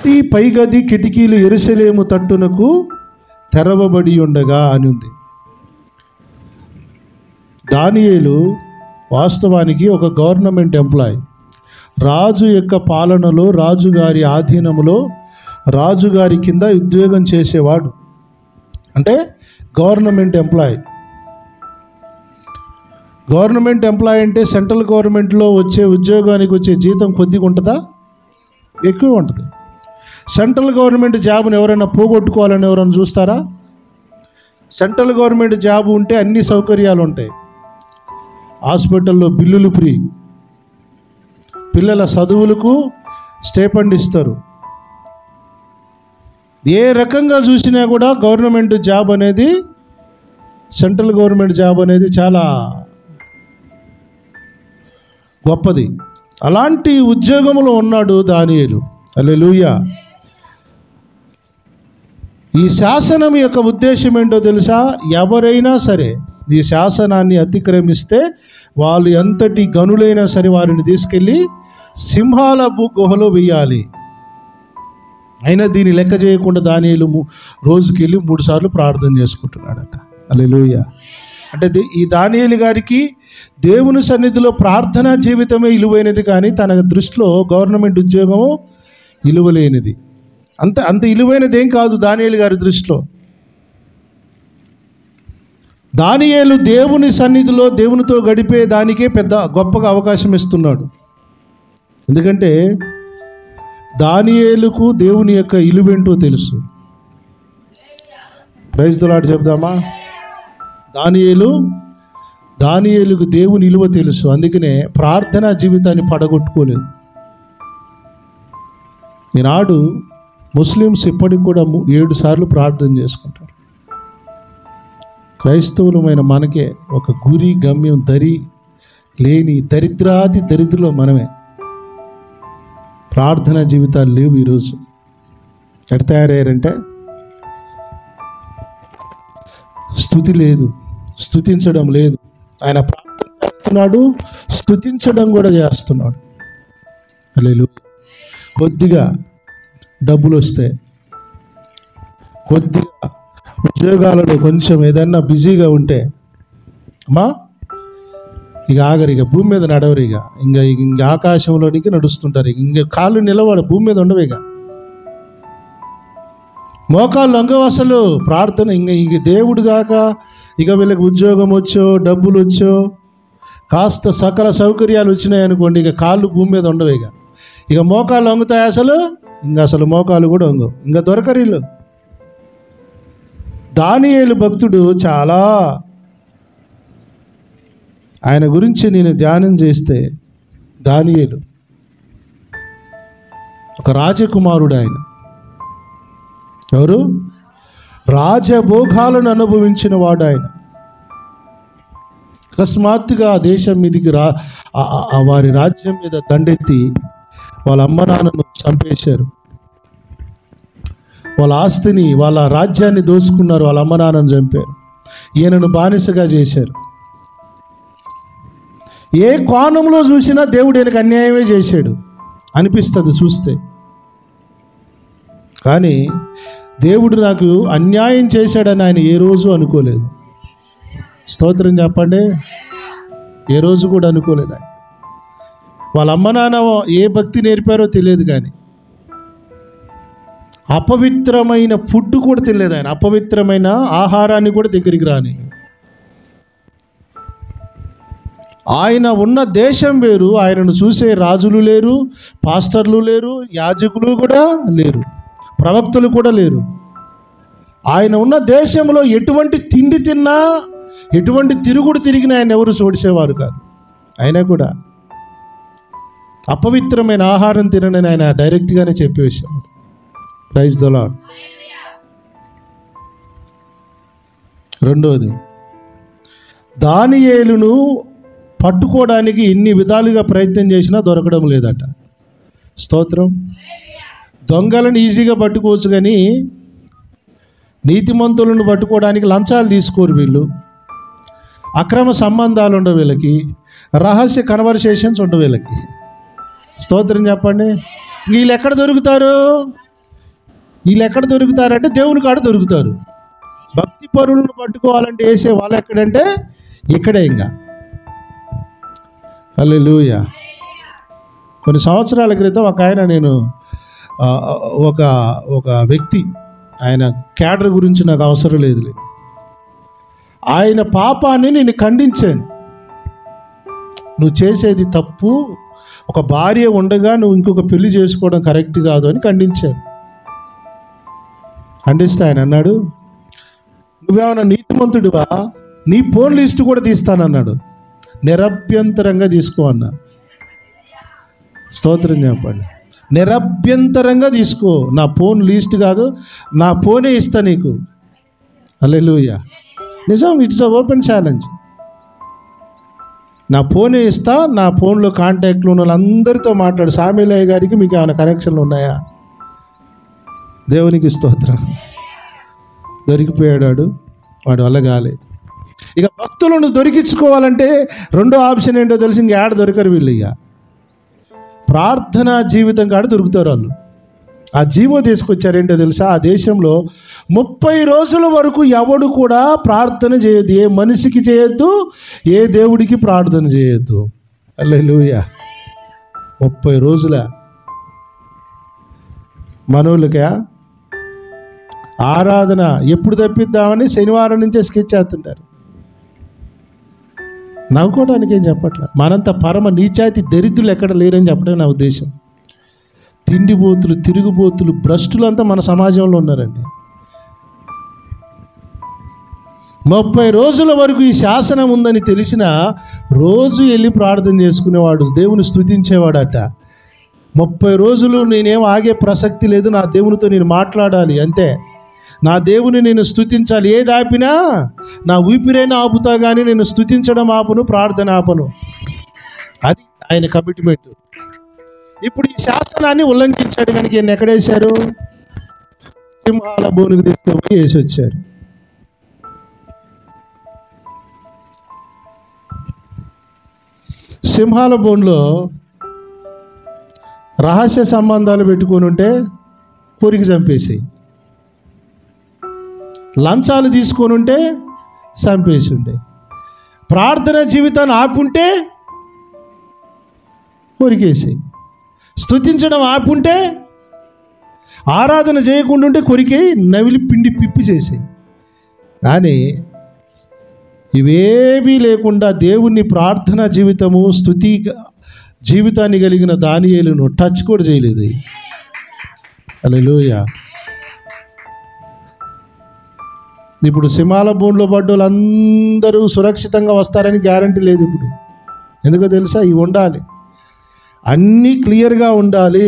ఇంటి పైగది కిటికీలు యెరూషలేము తట్టునకు తెరవబడి ఉండగా అని ఉంది. దానియేలు వాస్తవానికి ఒక గవర్నమెంట్ ఎంప్లాయీ. రాజు యొక్క పాలనలో, రాజుగారి ఆధీనంలో, రాజుగారి కింద ఉద్యోగం చేసేవాడు. అంటే గవర్నమెంట్ ఎంప్లాయీ. గవర్నమెంట్ ఎంప్లాయీ అంటే సెంట్రల్ గవర్నమెంట్లో వచ్చే ఉద్యోగానికి వచ్చే జీతం కొద్దిగా ఉంటుందా? ఎక్కువ ఉంటుంది. సెంట్రల్ గవర్నమెంట్ జాబ్ని ఎవరైనా పోగొట్టుకోవాలని ఎవరైనా చూస్తారా? సెంట్రల్ గవర్నమెంట్ జాబ్ ఉంటే అన్ని సౌకర్యాలు ఉంటాయి. హాస్పిటల్లో బిల్లులు ఫ్రీ, పిల్లల చదువులకు స్టైపెండ్ ఇస్తారు. ఏ రకంగా చూసినా కూడా గవర్నమెంట్ జాబ్ అనేది, సెంట్రల్ గవర్నమెంట్ జాబ్ అనేది చాలా గొప్పది. అలాంటి ఉద్యోగంలో ఉన్నాడు దానియేలు. హల్లెలూయా. ఈ శాసనం యొక్క ఉద్దేశం ఏంటో తెలుసా? ఎవరైనా సరే ఈ శాసనాన్ని అతిక్రమిస్తే వాళ్ళు ఎంతటి గనులైనా సరే వారిని తీసుకెళ్ళి సింహాల గుహలో వెయ్యాలి. అయినా దీన్ని లెక్క చేయకుండా దానియేలు రోజుకి వెళ్ళి 3 సార్లు ప్రార్థన చేసుకుంటున్నాడట. హల్లెలూయా. అంటే ఈ దానియేలు గారికి దేవుని సన్నిధిలో ప్రార్థనా జీవితమే ఇలువైనది, కానీ తన దృష్టిలో గవర్నమెంట్ ఉద్యోగము ఇలువలేనిది. అంత ఇలువైనది ఏం కాదు దానియేలు గారి దృష్టిలో. దానియేలు దేవుని సన్నిధిలో దేవునితో గడిపే దానికే పెద్ద గొప్పగా అవకాశం ఇస్తున్నాడు. ఎందుకంటే దానియేలుకు దేవుని యొక్క ఇలువేంటో తెలుసు. ప్రైజ్ ది లార్డ్ చెప్దామా? దానియేలుకు దేవుని ఇలువ తెలుసు. అందుకనే ప్రార్థనా జీవితాన్ని పడగొట్టుకోలేదు. ఈనాడు ముస్లిమ్స్ ఇప్పటికి కూడా 7 సార్లు ప్రార్థన చేసుకుంటారు. క్రైస్తవులమైన మనకే ఒక గురి గమ్యం దరి లేని దరిద్రాది దరిద్రులు మనమే. ప్రార్థనా జీవితాలు లేవు ఈరోజు. ఎక్కడ తయారయ్యారంటే స్తుతి లేదు, స్తుతించడం లేదు. ఆయన ప్రార్థన చేస్తున్నాడు, స్తుతించడం కూడా చేస్తున్నాడు. హల్లెలూయా. కొద్దిగా డబ్బులు వస్తే, కొద్దిగా ఉద్యోగాలలో కొంచెం ఏదన్నా బిజీగా ఉంటే అమ్మా ఇక ఆగరు, ఇక భూమి మీద నడవరు, ఇంక ఆకాశంలోనికి నడుస్తుంటారు. ఇంక కాళ్ళు నిలబడ, భూమి మీద ఉండవు. ఇక మోకాళ్ళు అంగవు అసలు. ప్రార్థన ఇంక దేవుడు కాక ఇక వీళ్ళకి ఉద్యోగం వచ్చో, డబ్బులు వచ్చో, కాస్త సకల సౌకర్యాలు వచ్చినాయి అనుకోండి, ఇక కాళ్ళు భూమి మీద ఉండవు. ఇక మోకాళ్ళు వంగుతాయి అసలు. అసలు మోకాలు కూడా వంగవు, ఇంకా దొరకరిల్లు. దానియేలు భక్తుడు చాలా, ఆయన గురించి నేను ధ్యానం చేస్తే దానియేలు ఒక రాజకుమారుడు. ఆయన ఎవరు? రాజభోగాలను అనుభవించిన వాడు ఆయన. అకస్మాత్తుగా ఆ దేశం మీదకి వారి రాజ్యం మీద దండెత్తి వాళ్ళ అమ్మ నాన్నను చంపేశారు. వాళ్ళ ఆస్తిని, వాళ్ళ రాజ్యాన్ని దోసుకున్నారు. వాళ్ళ అమ్మ నాన్నను చంపారు. ఈయనను బానిసగా చేశారు. ఏ కోణంలో చూసినా దేవుడు ఈయనకు అన్యాయమే చేశాడు అనిపిస్తుంది చూస్తే. కానీ దేవుడు నాకు అన్యాయం చేశాడని ఆయన ఏ రోజు అనుకోలేదు. స్తోత్రం చెప్పండి. ఏ రోజు కూడా అనుకోలేదు ఆయన. వాళ్ళ అమ్మ నాన్న ఏ భక్తి నేర్పారో తెలియదు, కానీ అపవిత్రమైన ఫుడ్ కూడా తెలియదు ఆయన. అపవిత్రమైన ఆహారాన్ని కూడా దగ్గరికి రాని. ఆయన ఉన్న దేశం వేరు. ఆయనను చూసే రాజులు లేరు, పాస్టర్లు లేరు, యాజకులు కూడా లేరు, ప్రవక్తలు కూడా లేరు. ఆయన ఉన్న దేశంలో ఎటువంటి తిండి తిన్నా, ఎటువంటి తిరుగుడు తిరిగినా ఆయన ఎవరు చూడిసేవారు కాదు. అయినా కూడా అపవిత్రమైన ఆహారం తినని ఆయన డైరెక్ట్గానే చెప్పేసాడు. Praise the lord. రెండోది, దానియేలును పట్టుకోవడానికి ఎన్ని విధాలుగా ప్రయత్నం చేసినా దొరకడం లేదట. స్తోత్రం. దొంగలను ఈజీగా పట్టుకోవచ్చు, కానీ నీతిమంతులను పట్టుకోవడానికి లంచాలు తీసుకోరు వీళ్ళు. అక్రమ సంబంధాలు ఉండవు వీళ్ళకి, రహస్య కన్వర్సేషన్స్ ఉండవు వీళ్ళకి. స్తోత్రం చెప్పండి. వీళ్ళు ఎక్కడ దొరుకుతారు? వీళ్ళు ఎక్కడ దొరుకుతారంటే దేవుని కాడ దొరుకుతారు. భక్తి పరులను పట్టుకోవాలంటే వేసే వాళ్ళు ఎక్కడంటే ఇక్కడే. ఇంకా హల్లెలూయా. కొన్ని సంవత్సరాల క్రితం ఒక ఆయన, నేను ఒక వ్యక్తి, ఆయన క్యాడర్ గురించి నాకు అవసరం లేదు, ఆయన పాపాన్ని నేను ఖండించాను. నువ్వు చేసేది తప్పు, ఒక భార్య ఉండగా నువ్వు ఇంకొక పెళ్లి చేసుకోవడం కరెక్ట్ కాదు అని ఖండించాను. ఖండిస్తే ఆయన అన్నాడు, నువ్వేమన్నా నీతిమంతుడివా, నీ ఫోన్ లిస్ట్ కూడా తీస్తానన్నాడు. నిరభ్యంతరంగా తీసుకో అన్నా. స్తోత్రం చెప్పండి. నిరభ్యంతరంగా తీసుకో, నా ఫోన్ లిస్ట్ కాదు, నా ఫోనే ఇస్తా నీకు. హల్లెలూయా. నిజం, ఇట్స్ అ ఓపెన్ ఛాలెంజ్. నా ఫోనే ఇస్తా, నా ఫోన్లో కాంటాక్ట్లో ఉన్న వాళ్ళందరితో మాట్లాడు. సామేలయ్య గారికి మీకు ఏమైనా కనెక్షన్లు ఉన్నాయా? దేవునికి స్తోత్రం. దొరికిపోయాడు వాడు వల్ల కాలే. ఇక భక్తులను దొరికించుకోవాలంటే రెండో ఆప్షన్ ఏంటో తెలిసి ఇంక ఏడ దొరకరు వీళ్ళు. ఇక ప్రార్థనా జీవితం కాడ దొరుకుతారు వాళ్ళు. ఆ జీవో తీసుకొచ్చారేంటో తెలుసా, ఆ దేశంలో 30 రోజుల వరకు ఎవడు కూడా ప్రార్థన చేయొద్దు. ఏ మనిషికి చేయొద్దు, ఏ దేవుడికి ప్రార్థన చేయొద్దు. హల్లెలూయా. 30 రోజుల మనోళ్ళకి ఆరాధన ఎప్పుడు తప్పిద్దామని శనివారం నుంచే స్కెచ్ చేస్తుంటారు. నవ్వుకోవడానికి ఏం చెప్పట్లే. మనంత పరమ నీచాతి దరిద్రులు ఎక్కడ లేరని చెప్పడం నా ఉద్దేశం. తిండిపోతులు, తిరుగుబోతులు, భ్రష్టులు అంతా మన సమాజంలో ఉన్నారండి. 30 రోజుల వరకు ఈ శాసనం ఉందని తెలిసిన రోజు వెళ్ళి ప్రార్థన చేసుకునేవాడు, దేవుని స్తుతించేవాడట. 30 రోజులు నేనేం ఆగే ప్రసక్తి లేదు, నా దేవునితో నేను మాట్లాడాలి అంతే. నా దేవుని నేను స్తుతించాలి. ఏది ఆపినా, నా ఊపిరైనా ఆపుతా కానీ నేను స్తుతించడం ఆపను, ప్రార్థన ఆపను. అది ఆయన కమిట్మెంట్. ఇప్పుడు ఈ శాసనాన్ని ఉల్లంఘించాడు కనుక ఈయన ఎక్కడేశారు? సింహాల బోనుకు తీసుకుపోయి వేసి వచ్చారు. సింహాల బోన్లో రహస్య సంబంధాలు పెట్టుకొని ఉంటే కొరికి చంపేసాయి. లంచాలు తీసుకొని ఉంటే చంపేసి ఉండే. ప్రార్థన జీవితాన్ని ఆపుంటే కొరికేసాయి. స్తుతించడం ఆపుంటే, ఆరాధన చేయకుండా ఉంటే కొరికే నవిలి పిండి పిప్పి చేసాయి. కానీ ఇవేవీ లేకుండా దేవుని ప్రార్థన జీవితము, స్తుతి జీవితాన్ని కలిగిన దానియేలును టచ్ కూడా చేయలేదు. హల్లెలూయా. ఇప్పుడు సింహాల బోన్లో పడ్డ వాళ్ళందరూ సురక్షితంగా వస్తారని గ్యారంటీ లేదు ఇప్పుడు. ఎందుకో తెలుసా? ఇవి ఉండాలి, అన్నీ క్లియర్గా ఉండాలి.